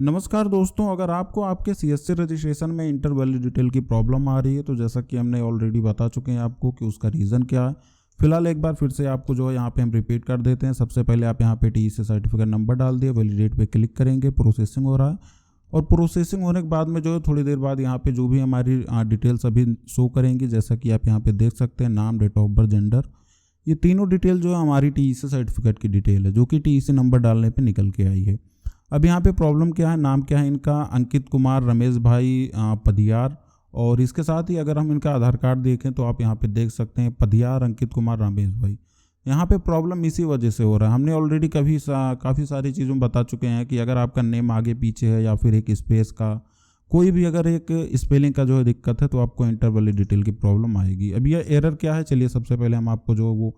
नमस्कार दोस्तों, अगर आपको आपके सीएससी रजिस्ट्रेशन में इंटर वैलिड डिटेल की प्रॉब्लम आ रही है तो जैसा कि हमने ऑलरेडी बता चुके हैं आपको कि उसका रीज़न क्या है। फिलहाल एक बार फिर से आपको जो है यहाँ पे हम रिपीट कर देते हैं। सबसे पहले आप यहाँ पे टीईसी सर्टिफिकेट नंबर डाल दिए, वैलिडेट पे क्लिक करेंगे, प्रोसेसिंग हो रहा है और प्रोसेसिंग होने के बाद में जो है थोड़ी देर बाद यहाँ पे जो भी हमारी डिटेल्स अभी शो करेंगी, जैसा कि आप यहाँ पे देख सकते हैं, नाम, डेट ऑफ बर्थ, जेंडर, ये तीनों डिटेल जो है हमारी टीईसी सर्टिफिकेट की डिटेल है जो कि टीईसी नंबर डालने पर निकल के आई है। अब यहाँ पे प्रॉब्लम क्या है, नाम क्या है इनका, अंकित कुमार रमेश भाई पदियार। और इसके साथ ही अगर हम इनका आधार कार्ड देखें तो आप यहाँ पे देख सकते हैं पदियार अंकित कुमार रमेश भाई। यहाँ पे प्रॉब्लम इसी वजह से हो रहा है। हमने ऑलरेडी काफ़ी सारी चीज़ों में बता चुके हैं कि अगर आपका नेम आगे पीछे है या फिर एक स्पेस का कोई भी अगर एक स्पेलिंग का जो है दिक्कत है तो आपको इंटर वैलिड डिटेल की प्रॉब्लम आएगी। अब यह एरर क्या है, चलिए सबसे पहले हम आपको जो वो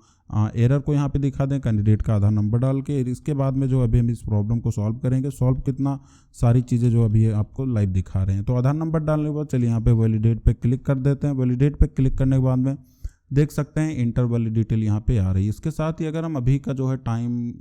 एरर को यहाँ पे दिखा दें, कैंडिडेट का आधार नंबर डाल के। इसके बाद में जो अभी हम इस प्रॉब्लम को सॉल्व करेंगे। सॉल्व कितना सारी चीज़ें जो अभी आपको लाइव दिखा रहे हैं। तो आधार नंबर डालने के बाद चलिए यहाँ पे वैलिडेट पे क्लिक कर देते हैं। वैलिडेट पे क्लिक करने के बाद में देख सकते हैं इंटर वैलिड डिटेल यहाँ पे आ रही है। इसके साथ ही अगर हम अभी का जो है टाइम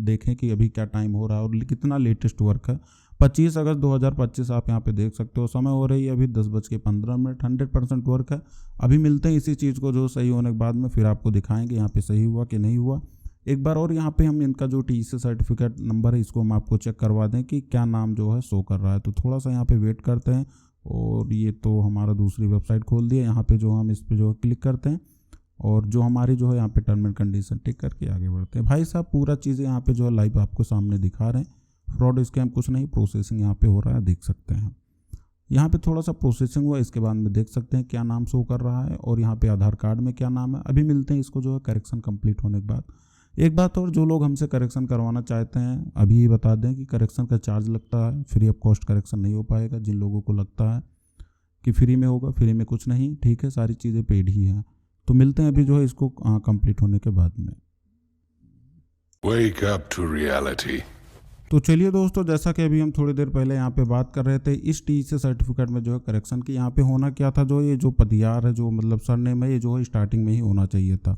देखें कि अभी क्या टाइम हो रहा है और कितना लेटेस्ट वर्क है, 25 अगस्त 2025 आप यहाँ पे देख सकते हो। समय हो रही है अभी 10:15। 100% वर्क है। अभी मिलते हैं इसी चीज़ को जो सही होने के बाद में, फिर आपको दिखाएंगे यहाँ पे सही हुआ कि नहीं हुआ। एक बार और यहाँ पे हम इनका जो टीसी सर्टिफिकेट नंबर है इसको हम आपको चेक करवा दें कि क्या नाम जो है शो कर रहा है। तो थोड़ा सा यहाँ पे वेट करते हैं और ये तो हमारा दूसरी वेबसाइट खोल दिया। यहाँ पे जो हम इस पर जो है क्लिक करते हैं और जो हमारी जो है यहाँ पे टर्म एंड कंडीशन टिक करके आगे बढ़ते हैं। भाई साहब पूरा चीज़ें यहाँ पे जो है लाइव आपको सामने दिखा रहे हैं। फ्रॉड स्कैम कुछ नहीं, प्रोसेसिंग यहाँ पे हो रहा है, देख सकते हैं। यहाँ पे थोड़ा सा प्रोसेसिंग हुआ, इसके बाद में देख सकते हैं क्या नाम शो कर रहा है और यहाँ पे आधार कार्ड में क्या नाम है। अभी मिलते हैं इसको जो है करेक्शन कंप्लीट होने के बाद। एक बात और, जो लोग हमसे करेक्शन करवाना चाहते हैं अभी ये बता दें कि करेक्शन का चार्ज लगता है, फ्री ऑफ कॉस्ट करेक्शन नहीं हो पाएगा। जिन लोगों को लगता है कि फ्री में होगा, फ्री में कुछ नहीं, ठीक है, सारी चीज़ें पेड ही हैं। तो मिलते हैं अभी जो है इसको कंप्लीट होने के बाद में। Wake up to reality. तो चलिए दोस्तों, जैसा कि अभी हम थोड़ी देर पहले यहाँ पे बात कर रहे थे, इस टीसी सर्टिफिकेट में जो है करेक्शन की यहाँ पे होना क्या था, जो ये जो पदियार है जो मतलब सरनेम है ये जो है स्टार्टिंग में ही होना चाहिए था।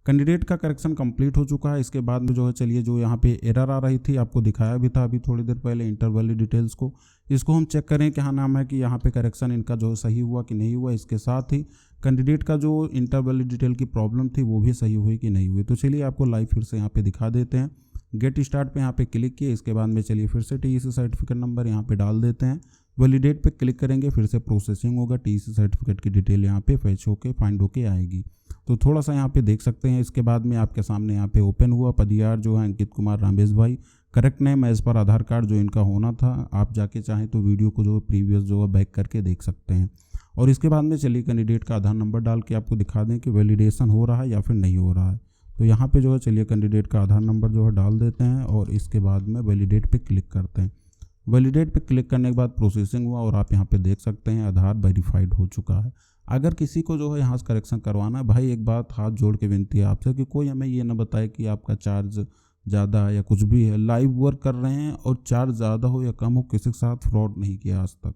कैंडिडेट का करेक्शन कंप्लीट हो चुका है। इसके बाद में जो है चलिए जो यहाँ पे एरर आ रही थी आपको दिखाया भी था अभी थोड़ी देर पहले इंटर वैलिड डिटेल्स को, इसको हम चेक करें क्या नाम है कि यहाँ पे करेक्शन इनका जो है सही हुआ कि नहीं हुआ। इसके साथ ही कैंडिडेट का जो इंटर वैलिड डिटेल की प्रॉब्लम थी वो भी सही हुई कि नहीं हुई। तो चलिए आपको लाइव फिर से यहाँ पे दिखा देते हैं। गेट स्टार्ट पे यहाँ पे क्लिक किए, इसके बाद में चलिए फिर से टीसी सर्टिफिकेट नंबर यहाँ पे डाल देते हैं। वैलिडेट पे क्लिक करेंगे, फिर से प्रोसेसिंग होगा, टीसी सर्टिफिकेट की डिटेल यहाँ पे फैच होके फाइंड होके आएगी। तो थोड़ा सा यहाँ पे देख सकते हैं। इसके बाद में आपके सामने यहाँ पे ओपन हुआ पदियार जो है अंकित कुमार रमेश भाई, करेक्ट नेम एज पर आधार कार्ड जो इनका होना था। आप जाके चाहें तो वीडियो को जो प्रीवियस जो है बैक करके देख सकते हैं। और इसके बाद में चलिए कैंडिडेट का आधार नंबर डाल के आपको दिखा दें कि वैलिडेशन हो रहा है या फिर नहीं हो रहा है। तो यहाँ पे जो है चलिए कैंडिडेट का आधार नंबर जो है डाल देते हैं और इसके बाद में वैलिडेट पे क्लिक करते हैं। वैलिडेट पे क्लिक करने के बाद प्रोसेसिंग हुआ और आप यहाँ पे देख सकते हैं आधार वेरीफाइड हो चुका है। अगर किसी को जो है यहाँ से करेक्शन करवाना है, भाई एक बात हाथ जोड़ के विनती है आपसे कि कोई हमें ये ना बताए कि आपका चार्ज ज़्यादा है या कुछ भी है। लाइव वर्क कर रहे हैं और चार्ज ज़्यादा हो या कम हो, किसी के साथ फ्रॉड नहीं किया आज तक,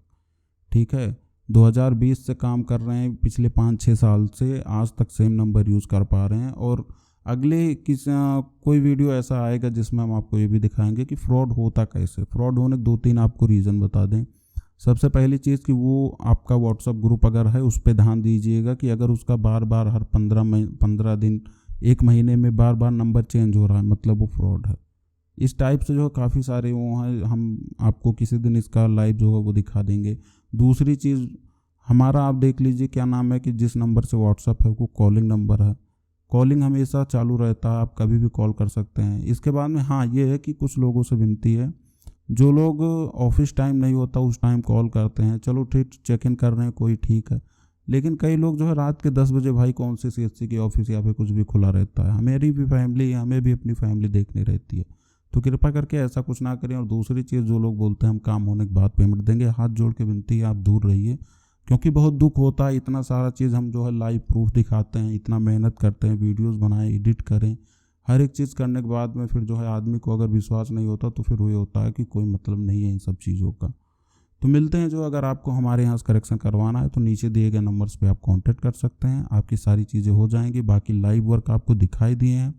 ठीक है। 2020 से काम कर रहे हैं, पिछले 5-6 साल से आज तक सेम नंबर यूज़ कर पा रहे हैं। और अगले कोई वीडियो ऐसा आएगा जिसमें हम आपको ये भी दिखाएंगे कि फ्रॉड होता कैसे। फ्रॉड होने के 2-3 आपको रीज़न बता दें। सबसे पहली चीज़ कि वो आपका व्हाट्सअप ग्रुप अगर है उस पर ध्यान दीजिएगा कि अगर उसका बार बार हर 15 दिन 1 महीने में बार बार नंबर चेंज हो रहा है, मतलब वो फ्रॉड है। इस टाइप से जो है काफ़ी सारे वो हैं, हम आपको किसी दिन इसका लाइव जो है वो दिखा देंगे। दूसरी चीज़ हमारा आप देख लीजिए क्या नाम है कि जिस नंबर से व्हाट्सअप है वो कॉलिंग नंबर है। कॉलिंग हमेशा चालू रहता है, आप कभी भी कॉल कर सकते हैं। इसके बाद में हाँ ये है कि कुछ लोगों से विनती है, जो लोग ऑफिस टाइम नहीं होता उस टाइम कॉल करते हैं, चलो ठीक चेक इन कर रहे हैं कोई, ठीक है। लेकिन कई लोग जो है रात के 10 बजे, भाई कौन से सीएससी की ऑफिस या फिर कुछ भी खुला रहता है, हमारी भी फैमिली है, हमें भी अपनी फैमिली देखनी रहती है। तो कृपया करके ऐसा कुछ ना करें। और दूसरी चीज़, जो लोग बोलते हैं हम काम होने के बाद पेमेंट देंगे, हाथ जोड़ के विनती है आप दूर रहिए, क्योंकि बहुत दुख होता है। इतना सारा चीज़ हम जो है लाइव प्रूफ दिखाते हैं, इतना मेहनत करते हैं, वीडियोस बनाएं, एडिट करें, हर एक चीज़ करने के बाद में फिर जो है आदमी को अगर विश्वास नहीं होता तो फिर वो होता है कि कोई मतलब नहीं है इन सब चीज़ों का। तो मिलते हैं जो, अगर आपको हमारे यहाँ से करेक्शन करवाना है तो नीचे दिए गए नंबर्स पे आप कांटेक्ट कर सकते हैं, आपकी सारी चीज़ें हो जाएंगी। बाकी लाइव वर्क आपको दिखाई दिए हैं,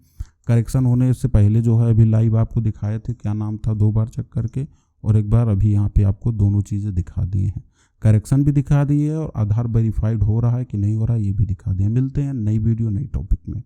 करेक्शन होने से पहले जो है अभी लाइव आपको दिखाए थे, क्या नाम था 2 बार चेक करके, और एक बार अभी यहाँ पे आपको दोनों चीज़ें दिखा दी हैं, करेक्शन भी दिखा दी है और आधार वेरीफाइड हो रहा है कि नहीं हो रहा है ये भी दिखा दिया। मिलते हैं नई वीडियो नई टॉपिक में।